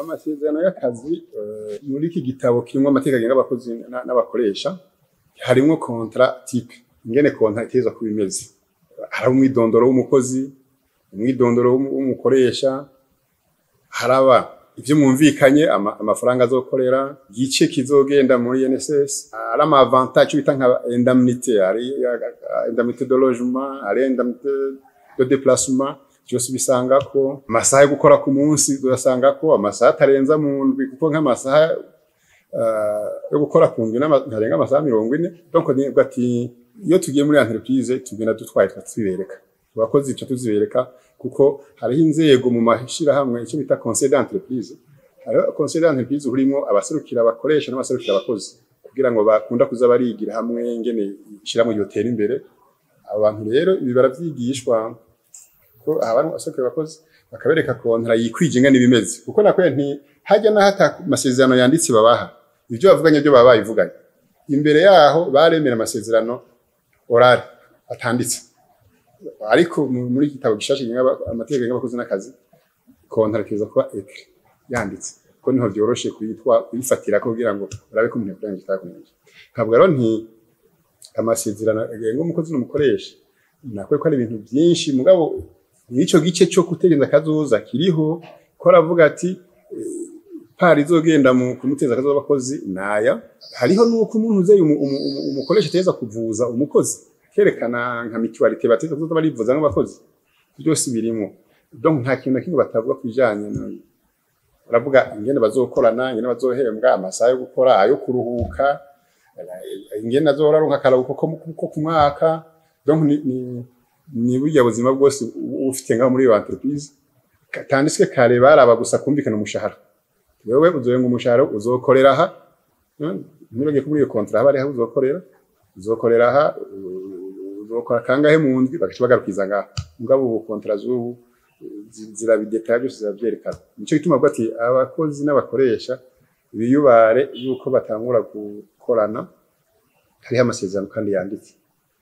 Amasezerano y'akazi muri iki gitabo kirimo amategeko agenga abakozi n'abakoresha harimo contrat type ingene contrat itezwa kubimeze hari umwidondoro w'umukozi umwidondoro w'umukoresha haraba ivyo mwumvikanye amafaranga azokorera gice kizogenda muri NSS ari ama avantage bita nka indemnité ari indemnité de logement ari indemnité de déplacement byose bisanga ko amasaha yo gukora ku munsi durasanga ko amasaha atarenza mu ndwi kuko nk'amasaha yo gukora ku ndwi ntarenga amasaha 40 donc ni bati iyo tugiye muri entreprise tugenda dutwaye twibereka abakozi cyo tuzibereka kuko hariho inzego mu mashira hamwe icyo bita conseil d'entreprise hari conseil d'entreprise urimo abaserukira abakoresha n'abaserukira abakozi kugira ngo bakunda kuza barigira hamwe ingene ishiramo yotera imbere abantu rero ibi baravyigishwa ko abantu asoke bakoze bakabereka kontra yikwije ingene bimeze kuko nakwe nti hajya na hata amasezerano yanditse babaha ivyo bavuganye byo baba bivuganye imbere yaho baremera amasezerano oral atanditse ariko muri gitabo gishashe amategeko y'abakozi n'akazi kontra kiza kuba écrit yanditse ko niho byoroshe kuyifatira ko kugira ngo urabe ko umuntu yakoranye kitakomeje ntabwo rero nti amasezerano agenga umukozi n'umukoresha nakwe ko ari ibintu byinshi mugabo nico gice cyo kutegereza kazoza kiriho ko aravuga ati pari izogenda mu kumuteza kazoza abakozi naya hariho nuko umuntu uze umukoresha teza kuvuza umukozi kerekana nka mutualité bateza kuzoza barivuza nk'abakozi byose birimo donc nta kintu kintu batavuga kujanye baravuga ingene bazokorana ingene bazohembwa amasaha yo gukora ayo kuruhuka ingene azoraronka karabuko ko ku mwaka donc ni burya buzima bwose ufite ngaho muri iyo entreprise tandiswe kare baraba gusa kumvikana umushahara wewe uzoyenga umushahara uzokorera aha nibagiye kuri iyo contrat bari ha uzokorera aha uzokora kangahe mu ndwi bakibagarukiza ngaho mugabo ubu contrat z'ubu zirabidetaye byose zirabyerekana nico gituma bwo ati abakozi n'abakoresha biyubare yuko batangura gukorana hari amasezerano kandi yanditse